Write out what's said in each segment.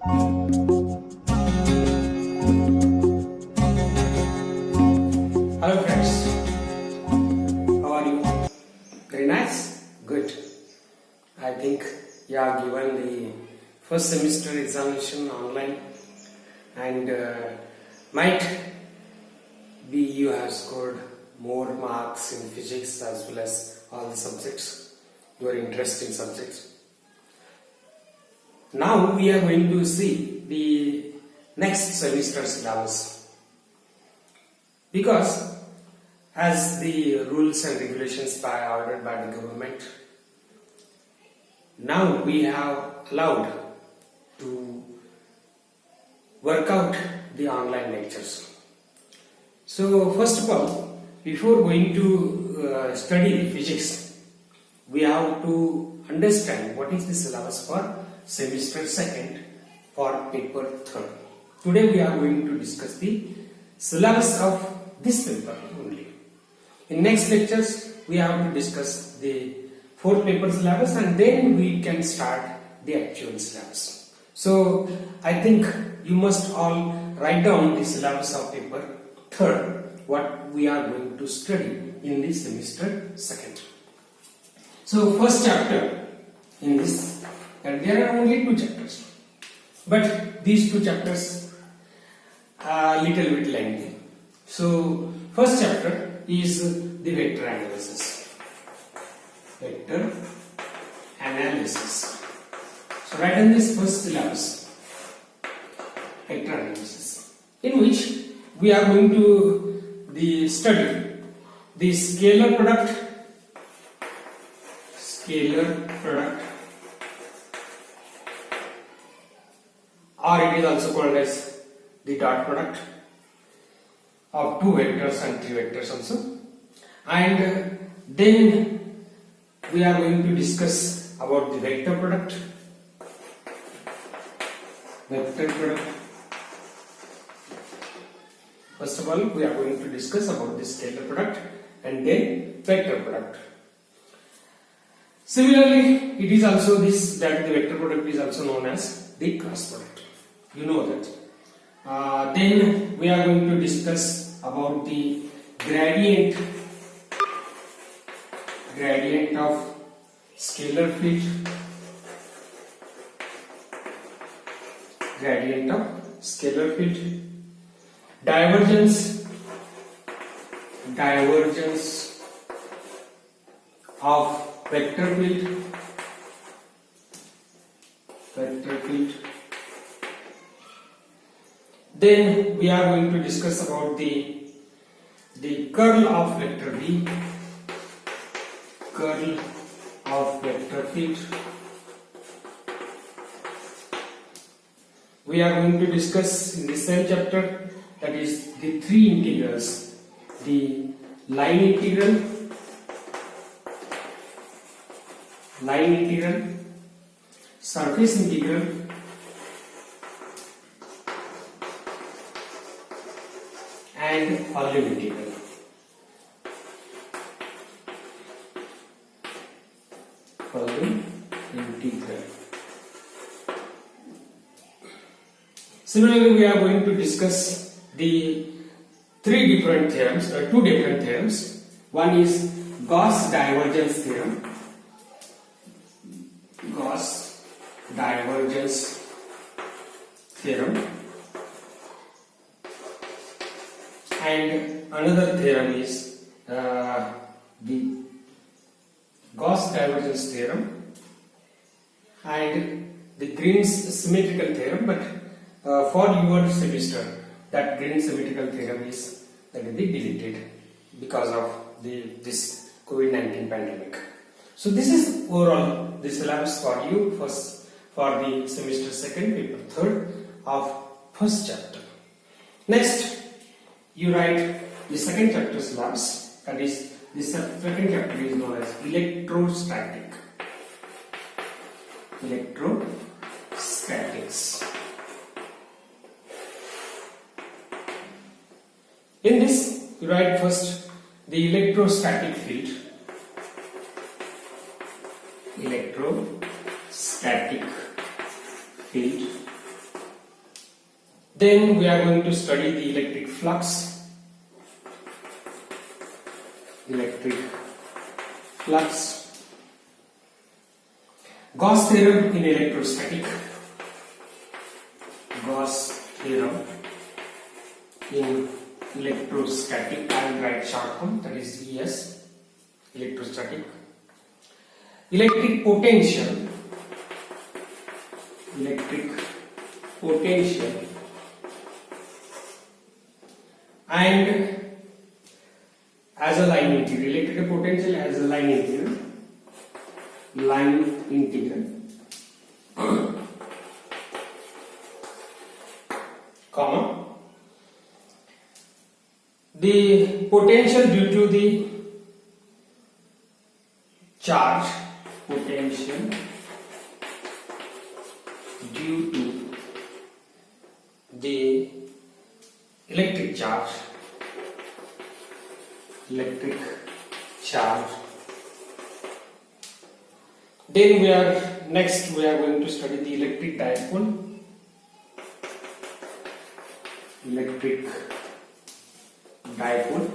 Hello friends, how are you? Very nice? Good. I think you have given the first semester examination online and might be you have scored more marks in physics as well as all the subjects, your interesting subjects. Now we are going to see the next semester syllabus, because as the rules and regulations ordered by the government, now we have allowed to work out the online lectures. So first of all, before going to study physics, we have to understand what is the syllabus for semester second for paper third. Today we are going to discuss the syllabus of this paper only. In next lectures we have to discuss the fourth paper syllabus and then we can start the actual syllabus. So I think you must all write down the syllabus of paper third, what we are going to study in the semester second. So first chapter in this, and there are only two chapters, but these two chapters are little bit lengthy. So first chapter is the vector analysis. Vector analysis. So write down this first syllabus, vector analysis, in which we are going to study the scalar product, or it is also called as the dot product of two vectors and three vectors also. And then we are going to discuss about the vector product. First of all, we are going to discuss about the scalar product and then vector product. Similarly, it is also this, that the vector product is also known as the cross product. You know that. Then we are going to discuss about the gradient of scalar field, divergence of vector field, Then we are going to discuss about the curl of vector V, curl of vector field. We are going to discuss in the same chapter, that is the three integrals, the line integral, surface integral, and volume integral. Similarly, we are going to discuss the two different theorems. One is Gauss divergence theorem. And another theorem is the Gauss divergence theorem and the Green's symmetrical theorem, but for your semester that Green's symmetrical theorem is deleted because of this COVID-19 pandemic. So this is overall the syllabus for you for the semester second, paper third of first chapter. Next, you write the second chapter syllabus, that is the second chapter is known as electrostatics. In this, you write first the electrostatic field. Then we are going to study the electric flux. Electric flux. Gauss theorem in electrostatic. Gauss theorem in electrostatic. I will write short form, that is ES. Electrostatic. Electric potential. Electric potential and as a line integral. Electric potential as a line integral. Line integral. Comma. The potential due to the charge. Potential due to the electric charge. Electric charge. Then we are going to study the electric dipole. Electric dipole,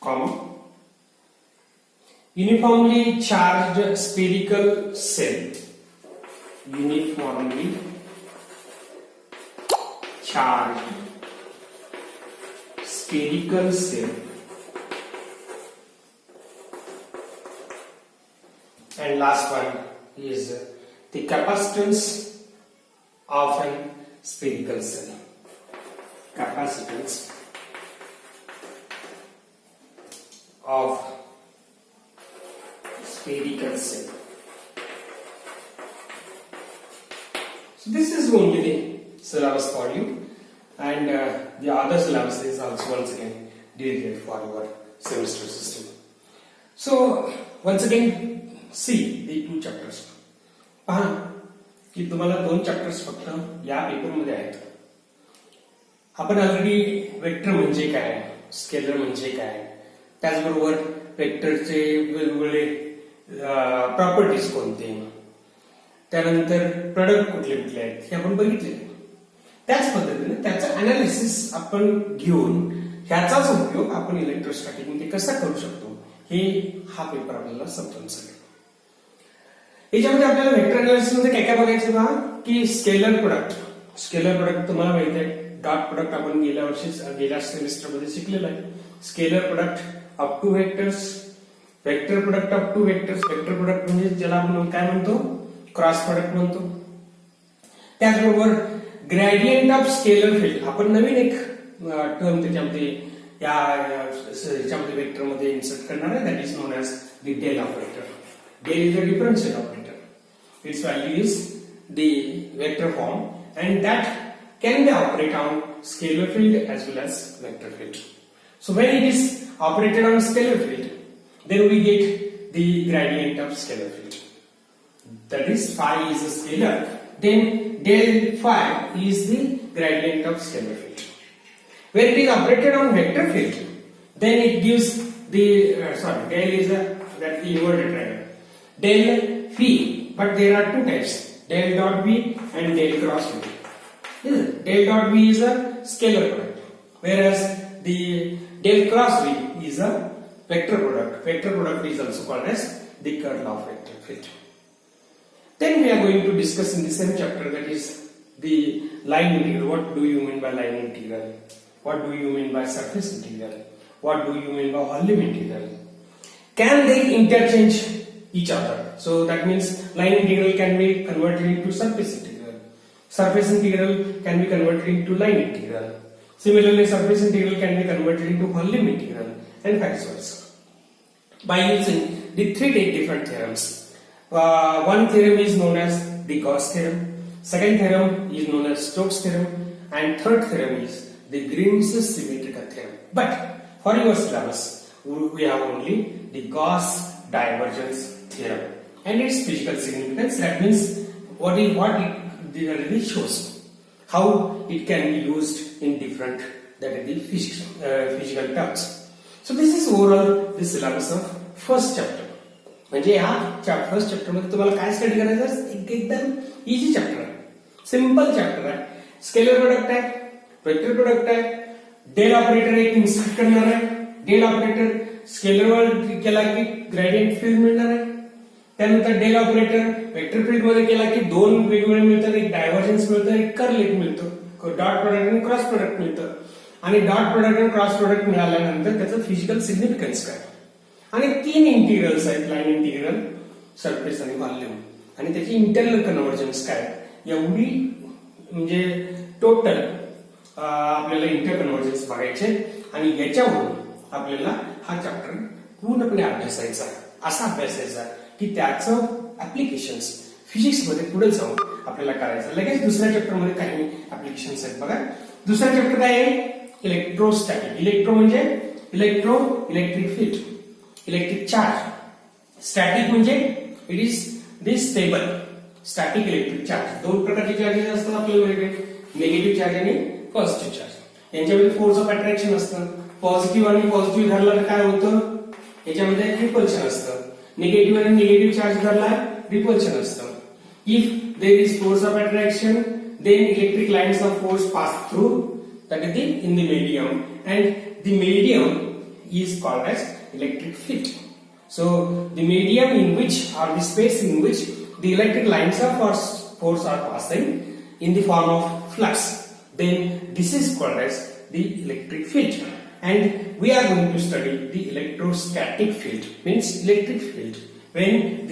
comma, uniformly charged spherical cell. Uniformly charged spherical cell. And last one is the capacitance of an spherical cell. Capacitance of spherical cell. So this is only the syllabus for you, and the other syllabus is also once again derived for your semester system. So once again see the two chapters. पहा की तुम्हाला दोन chapters फक्त या paper मध्ये आहेत. आपण already vector म्हणजे काय, स्केलर म्हणजे काय, त्याचबरोबर वेक्टरचे वेगवेगळे प्रॉपर्टीज कोणते, त्यानंतर प्रोडक्ट कुठले कुठले आहेत हे आपण बघितले. त्याच पद्धतीने त्याचं अनालिसिस आपण घेऊन ह्याचाच उपयोग आपण इलेक्ट्रोस्टॅटिक मध्ये कसा करू शकतो हे हा पेपर आपल्याला समजून सांगेल. याच्यामध्ये आपल्याला वेक्टर अनालिसिस मध्ये काय काय बघायचं पहा की स्केलर प्रोडक्ट तुम्हाला माहिती आहे. डॉट प्रोडक्ट आपण गेल्या सेमिस्टर मध्ये शिकलेलं आहे. Scalar product up two vectors, vector product up two vectors. Vector product म्हणजे ज्याला आपण काय म्हणतो, क्रॉस प्रोडक्ट म्हणतो. त्याचबरोबर ग्रेडियंट ऑफ स्केलर फील्ड आपण नवीन एक टर्म त्याच्यामध्ये याच्यामध्ये वेक्टर मध्ये इन्सर्ट करणार आहे. That is known as the del operator. Del is a differential operator. Its value is the vector form, and that can be operated on scalar field as well as vector field. So when it is operated on scalar field, then we get the gradient of scalar field. That is phi is a scalar. Then del phi is the gradient of scalar field. When it is operated on vector field, then it gives the del is that the inverted triangle. Del phi, but there are two types, del dot v and del cross v. Del dot v is a scalar product, whereas the del cross v is a vector product. Vector product is also called as the curl of vector field. Then we are going to discuss in the same chapter, that is the line integral. What do you mean by line integral? What do you mean by surface integral? What do you mean by volume integral? Can they interchange each other? So that means line integral can be converted into surface integral. Surface integral can be converted into line integral. Similarly, surface integral can be converted into volume integral, and vice versa. By using the three different theorems. One theorem is known as the Gauss theorem. Second theorem is known as Stokes theorem, and third theorem is the Green's symmetrical theorem. But for your syllabus, we have only the Gauss divergence theorem and its physical significance. That means what it really shows, how it can be used in different, that is the physical terms. So this is overall the syllabus of first chapter. म्हणजे ह्या first chapter मध्ये तुम्हाला काय study करायचं, एकदम easy chapter आहे, simple chapter आहे. Scalar product आहे, वेक्टर प्रोडक्ट आहे, डेल ऑपरेटर एक इन्सर्ट करणार आहे, डेल ऑपरेटर स्केलरवर केला की ग्रेडियंट फील्ड मिळणार आहे. त्यानंतर डेल ऑपरेटर वेक्टर फील्ड मध्ये केला की दोन वेगवेगळे मिळतात, एक डायव्हर्जन्स मिळतं, एक कर्ल एक मिळतं, डॉट प्रोडक्ट आणि क्रॉस प्रोडक्ट मिळतं. आणि डॉट प्रोडक्ट आणि क्रॉस प्रोडक्ट मिळाल्यानंतर त्याचं फिजिकल सिग्निफिकन्स काय. आणि 3 इंटिग्रल्स आहेत, लाईन इंटिग्रल, सरफेस आणि व्हॉल्यूम, आणि त्याची इंटरनल कन्व्हर्जन्स काय, एवढी म्हणजे टोटल आपल्याला इंटर कन्व्हर्जन्स बघायचे. आणि याच्यावरून आपल्याला हा चॅप्टर पूर्णपणे अभ्यासायचा, असा अभ्यासायचा की त्याचं ऍप्लिकेशन्स फिजिक्स मध्ये पुढे जाऊन आपल्याला करायचं. लगेच दुसऱ्या चॅप्टर मध्ये काही ऍप्लिकेशन्स आहेत बघा. दुसरा चॅप्टर काय आहे, इलेक्ट्रोस्टॅटिक. इलेक्ट्रो म्हणजे electric field, electric charge. Static म्हणजे it is this stable. Static electric charge, दोन प्रकारचे चार्जेस असतात आपल्याला वेगळे, निगेटिव्ह चार्ज आणि पॉझिटिव्ह चार्ज. यांच्यामध्ये फोर्स ऑफ अट्रॅक्शन असतं. पॉझिटिव्ह आणि पॉझिटिव्ह धरला तर काय होतं, याच्यामध्ये रिपल्शन असतं. निगेटिव्ह आणि निगेटिव्ह चार्ज धरला रिपल्शन असतं. If there is force of attraction, then electric lines of force pass through, that is in the medium, and the medium is called as electric field. So the medium in which, or the space in which the electric lines of force are passing in the form of flux, then this is called as the electric field. And we are going to study the electrostatic field, means electric field, when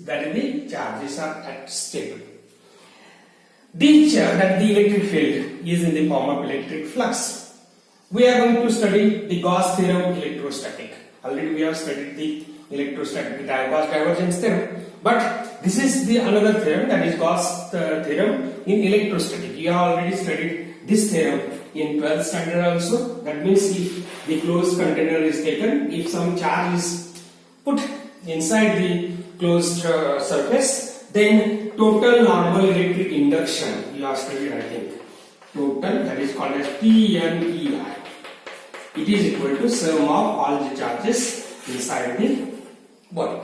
that is the charges are at stable. That the electric field is in the form of electric flux. We are going to study the Gauss theorem electrostatic. Already we have studied the electrostatic, the Gauss divergence theorem. But this is the another theorem, that is Gauss theorem in electrostatic. You have already studied this theorem in 12th standard also. That means if the closed container is taken, if some charge is put inside the closed surface, then total normal electric induction, you have studied I think, total, that is called as TNEI. It is equal to sum of all the charges inside the body.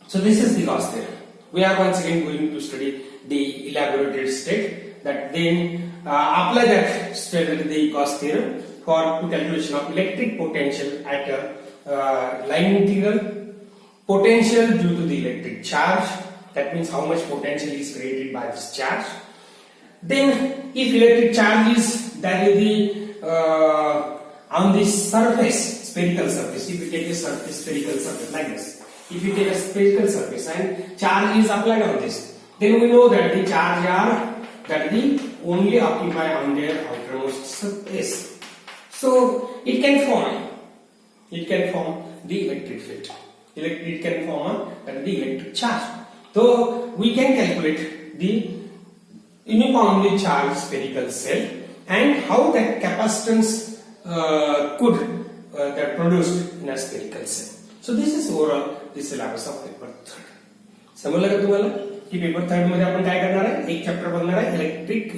So this is the Gauss theorem. We are once again going to study the elaborated state, that then apply that state, the Gauss theorem, for calculation of electric potential at a line integral, potential due to the electric charge. That means how much potential is created by this charge. Then if electric charge is, that is the on this surface, spherical surface, if you take a surface, spherical surface like this, if you take a spherical surface and charge is applied on this, then we know that the charge are, that the only occupy on their outermost surface. So it can form the electric field. It can form the electric charge. So we can calculate the uniformly charged spherical cell and how that capacitance could that produced in a spherical cell. So this is overall the syllabus of paper 3rd. समजलं का तुम्हाला की paper 3rd मध्ये आपण काय करणार आहे, एक चॅप्टर बघणार आहे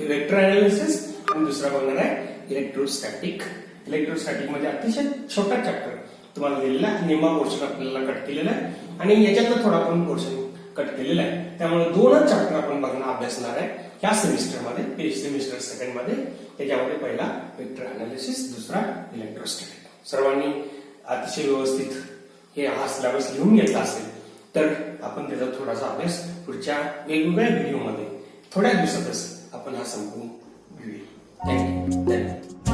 इलेक्ट्रोएनालिसिस आणि दुसरा बघणार आहे इलेक्ट्रोस्टॅटिक. इलेक्ट्रोस्टॅटिक मध्ये अतिशय छोटा चॅप्टर तुम्हाला दिलेला आहे, निम्मा पोर्शन आपल्याला कट केलेला आहे आणि याच्यातला थोडा पण पोर्शन कट केलेला आहे. त्यामुळे 2च चॅप्टर आपण बघणं अभ्यासणार आहे या सेमिस्टर मध्ये, सेमिस्टर 2nd मध्ये. त्याच्यामध्ये पहिला वेक्टर अनालिसिस, दुसरा इलेक्ट्रोस्टॅटिक. सर्वांनी अतिशय व्यवस्थित हा सिलेबस लिहून घेतला असेल तर आपण त्याचा थोडासा अभ्यास पुढच्या वेगवेगळ्या व्हिडिओमध्ये थोड्या दिवसातच आपण हा संपवून घेऊया. थँक्यू.